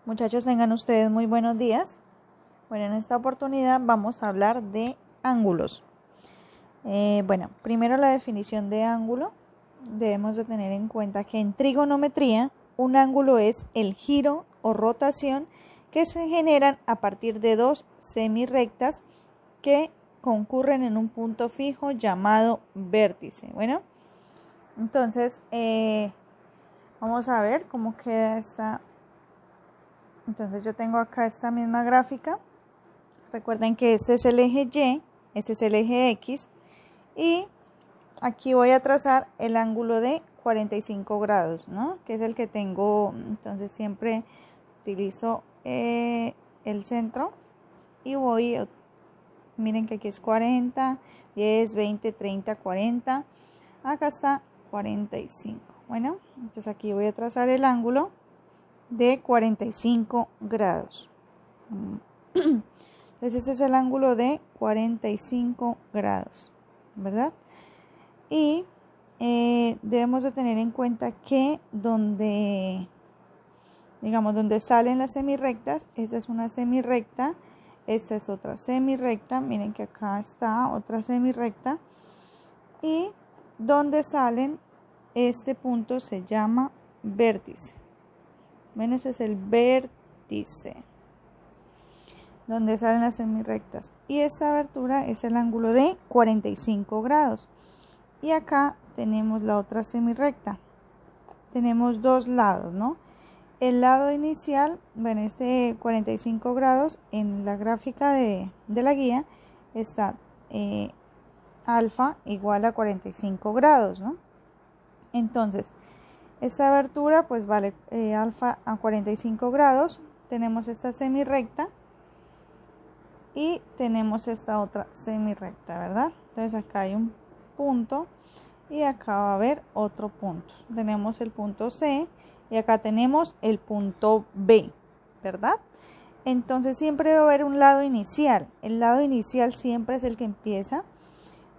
Muchachos, tengan ustedes muy buenos días. Bueno, en esta oportunidad vamos a hablar de ángulos. Primero la definición de ángulo. Debemos de tener en cuenta que en trigonometría un ángulo es el giro o rotación que se generan a partir de dos semirrectas que concurren en un punto fijo llamado vértice. Bueno, entonces vamos a ver cómo queda esta. Entonces yo tengo acá esta misma gráfica. Recuerden que este es el eje Y, este es el eje X y aquí voy a trazar el ángulo de 45 grados, ¿no? Que es el que tengo. Entonces siempre utilizo el centro y miren que aquí es 40, 10, 20, 30, 40. Acá está 45. Bueno, entonces aquí voy a trazar el ángulo de 45 grados. Entonces este es el ángulo de 45 grados, ¿verdad? Y debemos de tener en cuenta que donde salen las semirrectas, esta es una semirrecta, esta es otra semirrecta, miren que acá está otra semirrecta, y donde salen este punto se llama vértice. Bueno, ese es el vértice, donde salen las semirrectas. Y esta abertura es el ángulo de 45 grados. Y acá tenemos la otra semirrecta. Tenemos dos lados, ¿no? El lado inicial, bueno, este 45 grados, en la gráfica de la guía está alfa igual a 45 grados, ¿no? Entonces, esta abertura pues vale alfa a 45 grados. Tenemos esta semirrecta y tenemos esta otra semirrecta, ¿verdad? Entonces acá hay un punto y acá va a haber otro punto. Tenemos el punto C y acá tenemos el punto B, ¿verdad? Entonces siempre va a haber un lado inicial. El lado inicial siempre es el que empieza.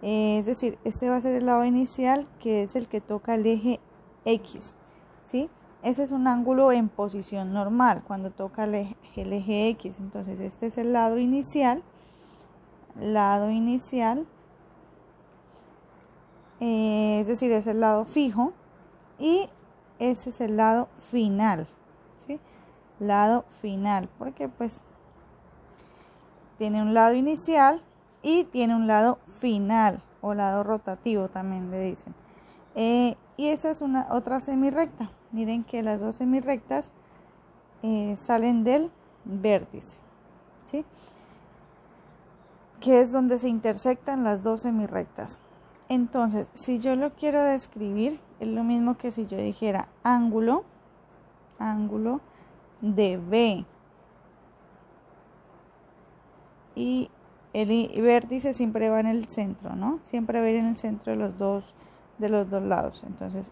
Es decir, este va a ser el lado inicial, que es el que toca el eje X, ¿sí? Ese es un ángulo en posición normal cuando toca el eje X. Entonces este es el lado inicial, es decir, es el lado fijo, y ese es el lado final, ¿sí? Lado final, porque pues tiene un lado inicial y tiene un lado final o lado rotativo también le dicen. Y esta es otra semirrecta. Miren que las dos semirrectas salen del vértice, ¿sí? Que es donde se intersectan las dos semirrectas. Entonces, si yo lo quiero describir, es lo mismo que si yo dijera ángulo de B. Y el vértice siempre va en el centro, ¿no? Siempre va a ir en el centro de los dos lados. Entonces,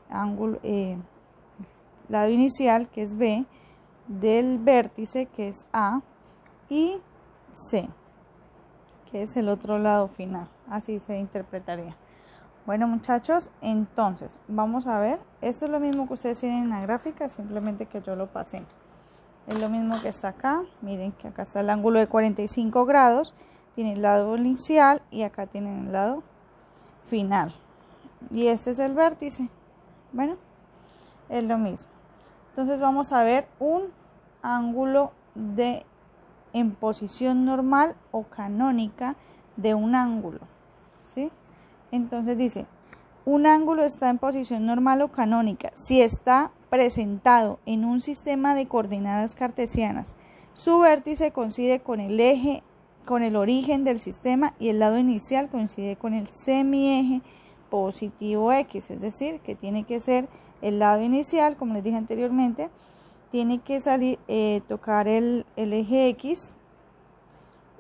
lado inicial, que es B, del vértice, que es A, y C, que es el otro lado final. Así se interpretaría. Bueno, muchachos, entonces vamos a ver. Esto es lo mismo que ustedes tienen en la gráfica, simplemente que yo lo pasé. Es lo mismo que está acá. Miren que acá está el ángulo de 45 grados. Tiene el lado inicial y acá tienen el lado final. Y este es el vértice. Bueno, es lo mismo. Entonces vamos a ver un ángulo en posición normal o canónica de un ángulo, ¿sí? Entonces dice, un ángulo está en posición normal o canónica si está presentado en un sistema de coordenadas cartesianas. Su vértice coincide con el eje, con el origen del sistema, y el lado inicial coincide con el semieje positivo X, es decir, que tiene que ser el lado inicial, como les dije anteriormente, tiene que salir, tocar el eje X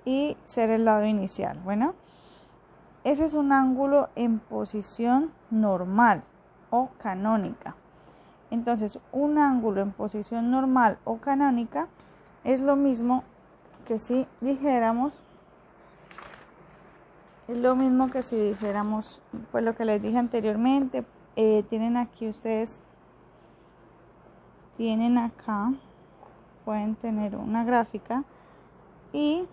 y ser el lado inicial. Bueno, ese es un ángulo en posición normal o canónica. Entonces, un ángulo en posición normal o canónica es lo mismo que si dijéramos, pues lo que les dije anteriormente. Tienen aquí ustedes, tienen acá pueden tener una gráfica y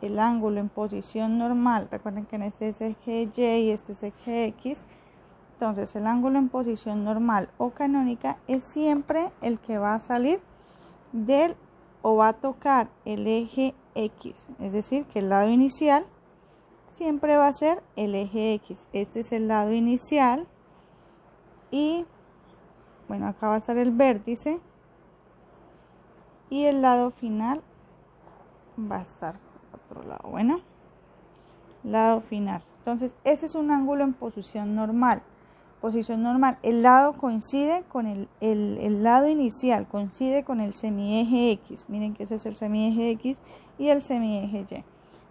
el ángulo en posición normal, recuerden que en este es eje Y y este es eje X, entonces el ángulo en posición normal o canónica es siempre el que va a salir del o va a tocar el eje X, es decir, que el lado inicial siempre va a ser el eje X. Este es el lado inicial y bueno, acá va a estar el vértice y el lado final va a estar por otro lado. Bueno, lado final. Entonces, ese es un ángulo en posición normal. Posición normal, el lado coincide con el lado inicial, coincide con el semieje X. Miren que ese es el semieje X y el semieje Y.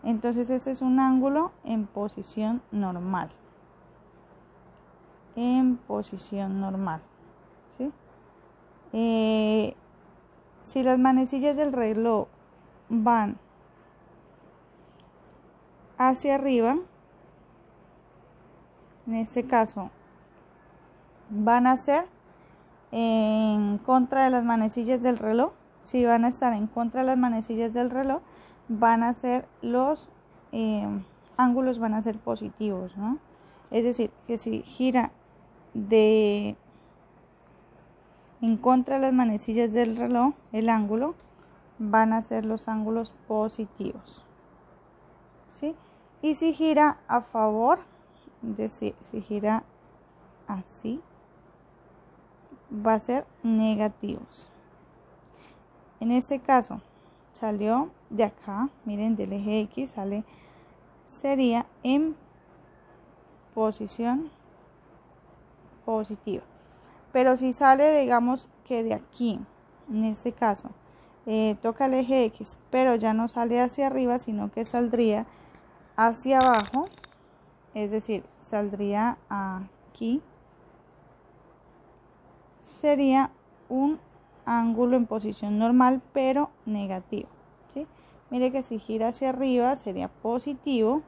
Entonces ese es un ángulo en posición normal. En posición normal. ¿Sí? Si las manecillas del reloj van hacia arriba, en este caso van a ser en contra de las manecillas del reloj. Si van a estar en contra de las manecillas del reloj, van a ser los ángulos van a ser positivos, ¿no? Es decir, que si gira en contra de las manecillas del reloj, el ángulo van a ser los ángulos positivos, ¿sí? Y si gira a favor, es decir, si gira así, va a ser negativos. En este caso salió de acá, miren, del eje X sería en posición positiva. Pero si sale, digamos que de aquí, en este caso toca el eje X, pero ya no sale hacia arriba, sino que saldría hacia abajo, es decir, saldría aquí, sería un ángulo en posición normal pero negativo, ¿sí? Mire que si gira hacia arriba sería positivo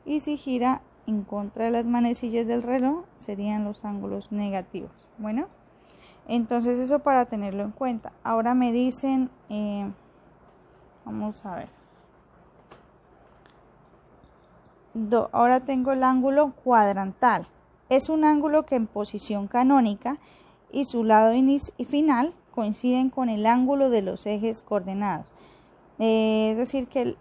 y si gira en contra de las manecillas del reloj serían los ángulos negativos. Bueno, entonces eso para tenerlo en cuenta. Ahora me dicen, vamos a ver, ahora tengo el ángulo cuadrantal. Es un ángulo que en posición canónica y su lado final coinciden con el ángulo de los ejes coordenados. Es decir, que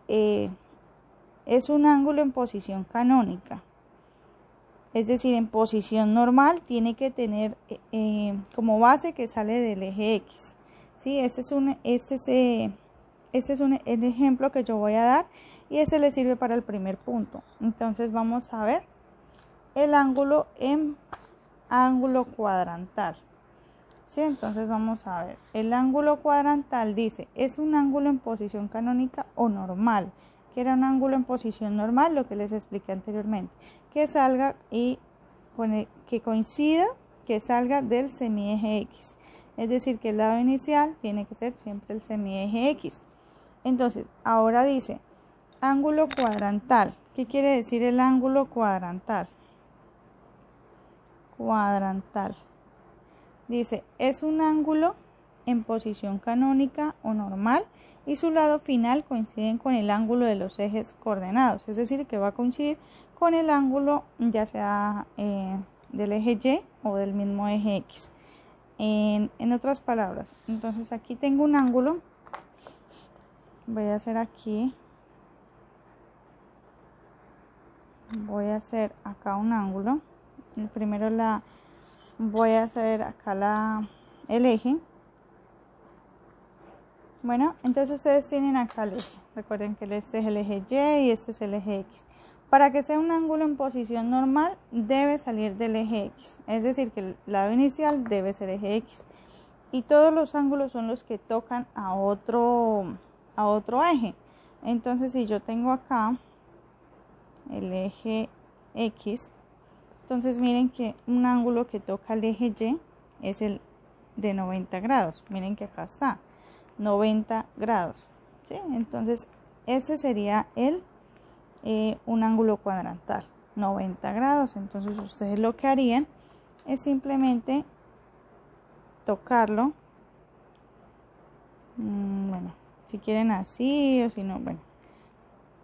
es un ángulo en posición canónica. Es decir, en posición normal tiene que tener como base que sale del eje X. ¿Sí? Este es el ejemplo que yo voy a dar y ese le sirve para el primer punto. Entonces vamos a ver el ángulo en ángulo cuadrantal. ¿Sí? Entonces vamos a ver, el ángulo cuadrantal dice, es un ángulo en posición canónica o normal, que era un ángulo en posición normal, lo que les expliqué anteriormente, que salga y que coincida, que salga del semieje X, es decir, que el lado inicial tiene que ser siempre el semieje X. Entonces, ahora dice, ángulo cuadrantal, ¿qué quiere decir el ángulo cuadrantal? Cuadrantal. Dice, es un ángulo en posición canónica o normal y su lado final coinciden con el ángulo de los ejes coordenados, es decir, que va a coincidir con el ángulo ya sea del eje Y o del mismo eje X. En otras palabras, entonces aquí tengo un ángulo, voy a hacer aquí, voy a hacer acá un ángulo, primero voy a hacer acá el eje. Bueno, entonces ustedes tienen acá el eje. Recuerden que este es el eje Y y este es el eje X. Para que sea un ángulo en posición normal, debe salir del eje X. Es decir, que el lado inicial debe ser eje X. Y todos los ángulos son los que tocan a otro eje. Entonces, si yo tengo acá el eje X, entonces miren que un ángulo que toca el eje Y es el de 90 grados. Miren que acá está, 90 grados. ¿Sí? Entonces este sería un ángulo cuadrantal, 90 grados. Entonces ustedes lo que harían es simplemente tocarlo Bueno, si quieren así o si no, bueno,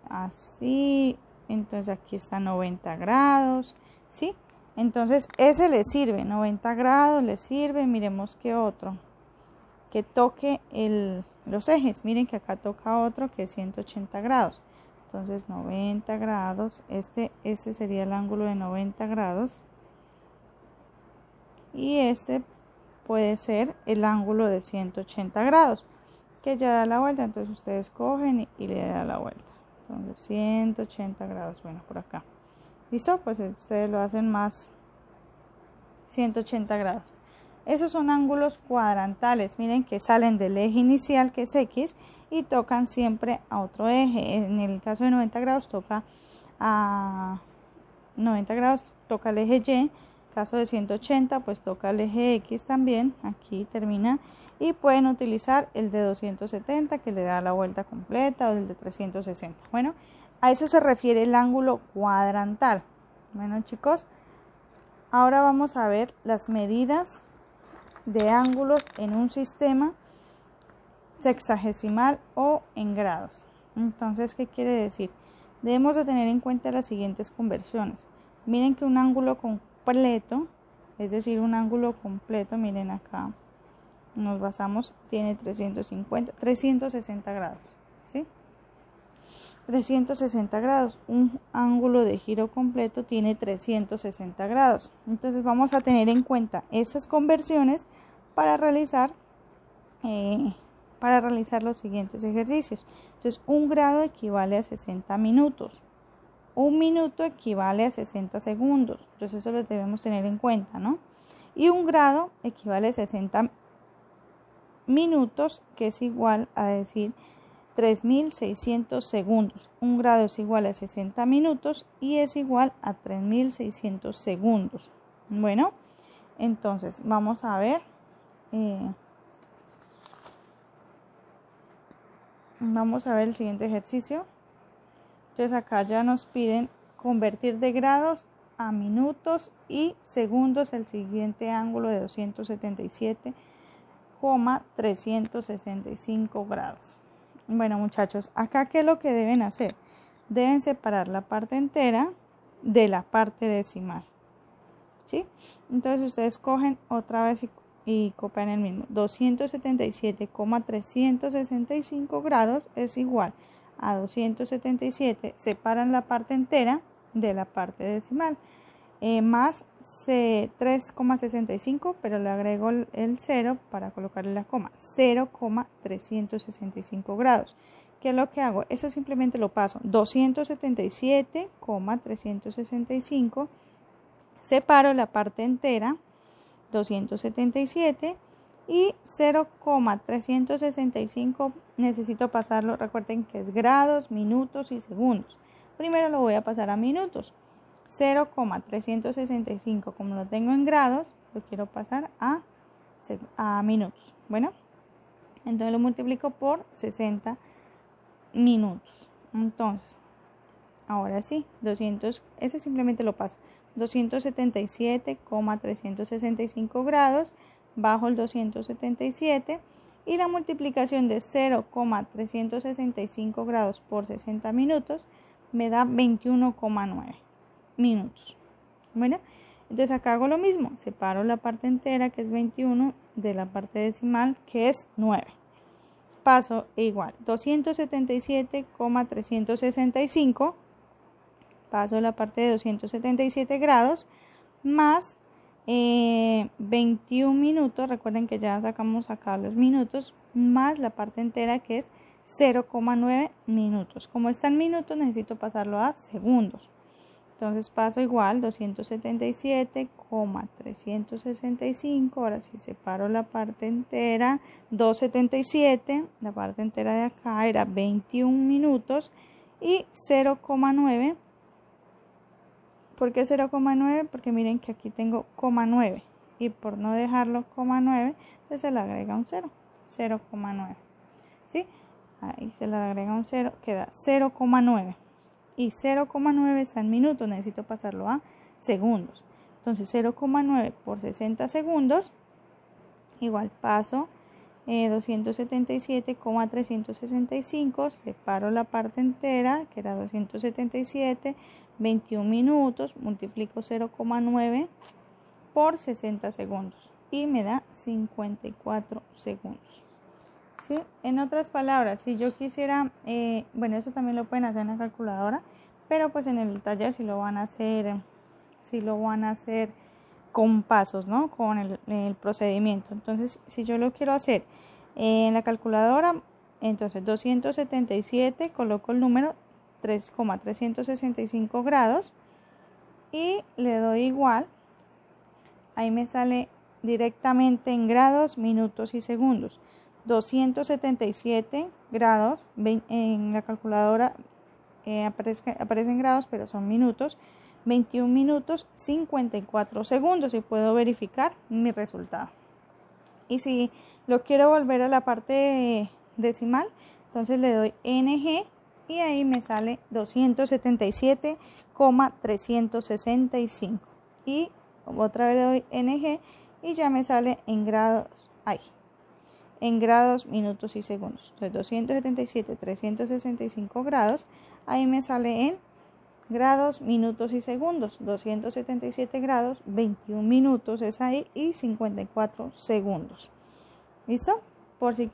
así. Entonces aquí está 90 grados, ¿sí? Entonces ese le sirve, 90 grados le sirve. Miremos qué otro, que toque los ejes. Miren que acá toca otro que es 180 grados. Entonces 90 grados, ese sería el ángulo de 90 grados. Y este puede ser el ángulo de 180 grados, que ya da la vuelta. Entonces ustedes cogen y le dan la vuelta. Entonces 180 grados, bueno, por acá. ¿Listo? Pues ustedes lo hacen más 180 grados. Esos son ángulos cuadrantales. Miren que salen del eje inicial, que es X, y tocan siempre a otro eje. En el caso de 90 grados toca a 90 grados, toca el eje Y. En caso de 180, pues toca el eje X también. Aquí termina. Y pueden utilizar el de 270, que le da la vuelta completa, o el de 360. Bueno, a eso se refiere el ángulo cuadrantal. Bueno, chicos, ahora vamos a ver las medidas de ángulos en un sistema sexagesimal o en grados. Entonces, ¿qué quiere decir? Debemos de tener en cuenta las siguientes conversiones. Miren que un ángulo completo, es decir, un ángulo completo, miren acá, nos basamos, tiene 360 grados, ¿sí? 360 grados. Un ángulo de giro completo tiene 360 grados. Entonces vamos a tener en cuenta estas conversiones para realizar los siguientes ejercicios. Entonces, un grado equivale a 60 minutos. Un minuto equivale a 60 segundos. Entonces eso lo debemos tener en cuenta, ¿no? Y un grado equivale a 60 minutos, que es igual a decir 3600 segundos. Un grado es igual a 60 minutos y es igual a 3600 segundos. Bueno, entonces vamos a ver. Vamos a ver el siguiente ejercicio. Entonces acá ya nos piden convertir de grados a minutos y segundos el siguiente ángulo de 277,365 grados. Bueno, muchachos, acá ¿qué es lo que deben hacer? Deben separar la parte entera de la parte decimal, ¿sí? Entonces ustedes cogen otra vez y copian el mismo. 277,365 grados es igual a 277. Separan la parte entera de la parte decimal. Más 3,65, pero le agrego el 0 para colocarle la coma. 0,365 grados. ¿Qué es lo que hago? Eso simplemente lo paso. 277,365. Separo la parte entera. 277 y 0,365 necesito pasarlo, recuerden que es grados, minutos y segundos. Primero lo voy a pasar a minutos. 0,365, como lo tengo en grados, lo quiero pasar a minutos. Bueno, entonces lo multiplico por 60 minutos. Entonces, ahora sí, ese simplemente lo paso. 277,365 grados bajo el 277 y la multiplicación de 0,365 grados por 60 minutos me da 21,9 minutos. Bueno, entonces acá hago lo mismo, separo la parte entera que es 21 de la parte decimal que es 9. Paso igual, 277,365. Paso la parte de 277 grados más 21 minutos, recuerden que ya sacamos acá los minutos, más la parte entera que es 0,9 minutos. Como está en minutos necesito pasarlo a segundos. Entonces paso igual 277,365, ahora sí separo la parte entera, 277, la parte entera de acá era 21 minutos y 0,9. ¿Por qué 0,9? Porque miren que aquí tengo 0,9 y por no dejarlo 0,9 entonces se le agrega un 0, 0,9, ¿sí? Ahí se le agrega un 0, queda 0,9 y 0,9 está en minutos, necesito pasarlo a segundos. Entonces 0,9 por 60 segundos igual paso 277,365, separo la parte entera, que era 277, 21 minutos, multiplico 0,9 por 60 segundos y me da 54 segundos. ¿Sí? En otras palabras, si yo quisiera, bueno, eso también lo pueden hacer en la calculadora, pero pues en el taller sí lo van a hacer con pasos, ¿no? Con el procedimiento. Entonces, si yo lo quiero hacer en la calculadora, entonces 277, coloco el número 3,365 grados y le doy igual. Ahí me sale directamente en grados, minutos y segundos. 277 grados, en la calculadora aparecen grados, pero son minutos. 21 minutos 54 segundos y puedo verificar mi resultado. Y si lo quiero volver a la parte decimal, entonces le doy NG y ahí me sale 277,365 y otra vez le doy NG y ya me sale en grados ahí, en grados, minutos y segundos. Entonces 277,365 grados, ahí me sale en grados, minutos y segundos. 277 grados, 21 minutos es ahí y 54 segundos. ¿Listo? Por si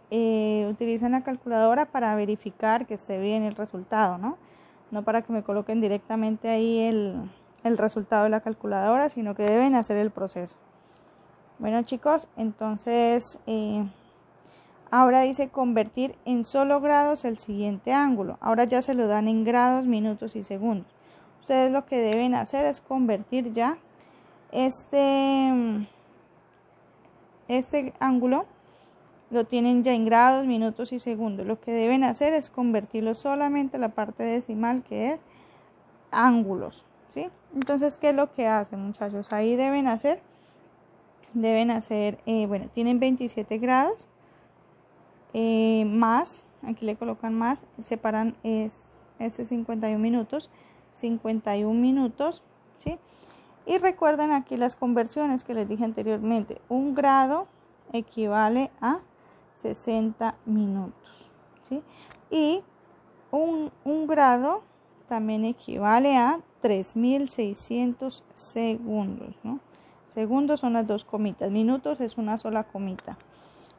utilizan la calculadora para verificar que esté bien el resultado, ¿no? No para que me coloquen directamente ahí el resultado de la calculadora, sino que deben hacer el proceso. Bueno, chicos, entonces ahora dice convertir en solo grados el siguiente ángulo. Ahora ya se lo dan en grados, minutos y segundos. Ustedes lo que deben hacer es convertir ya este ángulo, lo tienen ya en grados, minutos y segundos. Lo que deben hacer es convertirlo solamente a la parte decimal, que es ángulos, ¿sí? Entonces, ¿qué es lo que hacen, muchachos? Ahí deben hacer, bueno, tienen 27 grados, más, aquí le colocan más, separan ese 51 minutos, ¿sí? Y recuerden aquí las conversiones que les dije anteriormente. Un grado equivale a 60 minutos, ¿sí? Y un grado también equivale a 3.600 segundos, ¿no? Segundos son las dos comitas, minutos es una sola comita.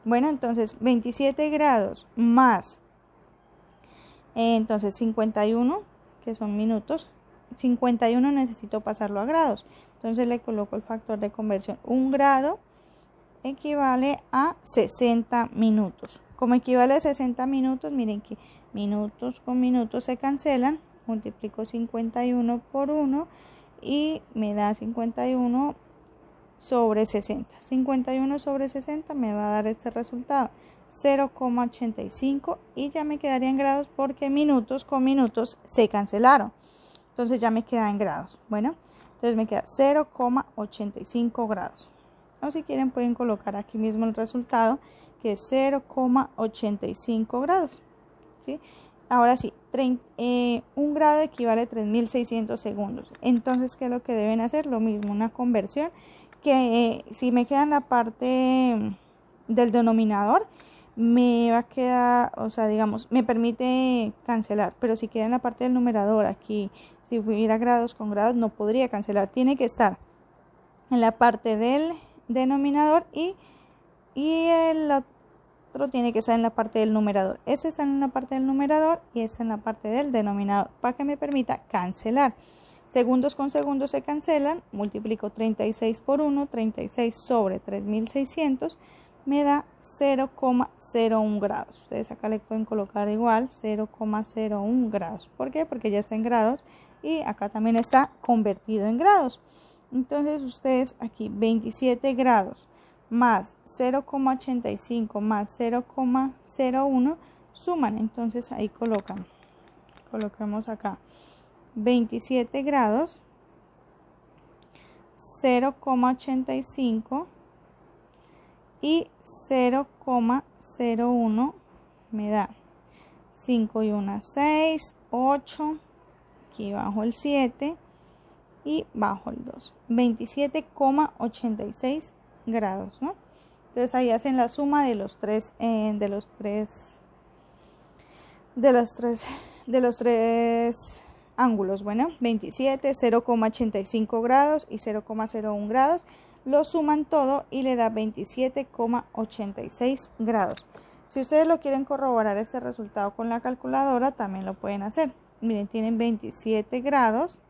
Bueno, entonces 27 grados más, entonces 51, que son minutos, 51 necesito pasarlo a grados, entonces le coloco el factor de conversión. Un grado equivale a 60 minutos. Como equivale a 60 minutos, miren que minutos con minutos se cancelan, multiplico 51 por 1 y me da 51 sobre 60. 51 sobre 60 me va a dar este resultado, 0,85, y ya me quedaría en grados porque minutos con minutos se cancelaron. Entonces ya me queda en grados. Bueno, entonces me queda 0,85 grados. O si quieren pueden colocar aquí mismo el resultado, que es 0,85 grados. ¿Sí? Ahora sí, un grado equivale a 3.600 segundos. Entonces, ¿qué es lo que deben hacer? Lo mismo, una conversión, que si me queda en la parte del denominador, me va a quedar, o sea, digamos, me permite cancelar, pero si queda en la parte del numerador, aquí, si hubiera grados con grados, no podría cancelar, tiene que estar en la parte del denominador y el otro tiene que estar en la parte del numerador. Ese está en la parte del numerador y ese en la parte del denominador, para que me permita cancelar. Segundos con segundos se cancelan, multiplico 36 por 1, 36 sobre 3.600, me da 0,01 grados. Ustedes acá le pueden colocar igual 0,01 grados. ¿Por qué? Porque ya está en grados y acá también está convertido en grados. Entonces ustedes aquí 27 grados más 0,85 más 0,01 suman. Entonces ahí colocamos acá 27 grados, 0,85 y 0,01 me da 5 y 1, 6, 8, aquí bajo el 7 y bajo el 2, 27,86 grados, ¿no? Entonces ahí hacen la suma de los tres, de los tres ángulos. Bueno, 27, 0,85 grados y 0,01 grados. Lo suman todo y le da 27,86 grados. Si ustedes lo quieren corroborar este resultado con la calculadora, también lo pueden hacer. Miren, tienen 27 grados,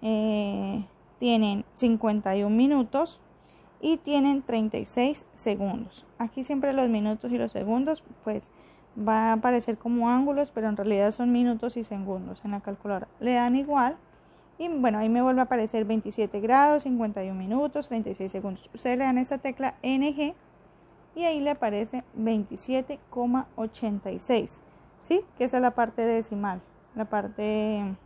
tienen 51 minutos y tienen 36 segundos. Aquí siempre los minutos y los segundos pues va a aparecer como ángulos, pero en realidad son minutos y segundos en la calculadora. Le dan igual. Y bueno, ahí me vuelve a aparecer 27 grados, 51 minutos, 36 segundos. Ustedes le dan esta tecla NG y ahí le aparece 27,86. ¿Sí? Que esa es la parte decimal. La parte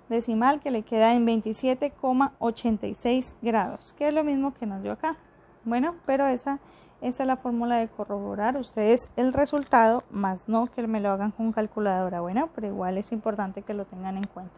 decimal que le queda en 27,86 grados. Que es lo mismo que nos dio acá. Bueno, pero esa es la fórmula de corroborar ustedes el resultado, más no que me lo hagan con calculadora. Bueno, pero igual es importante que lo tengan en cuenta.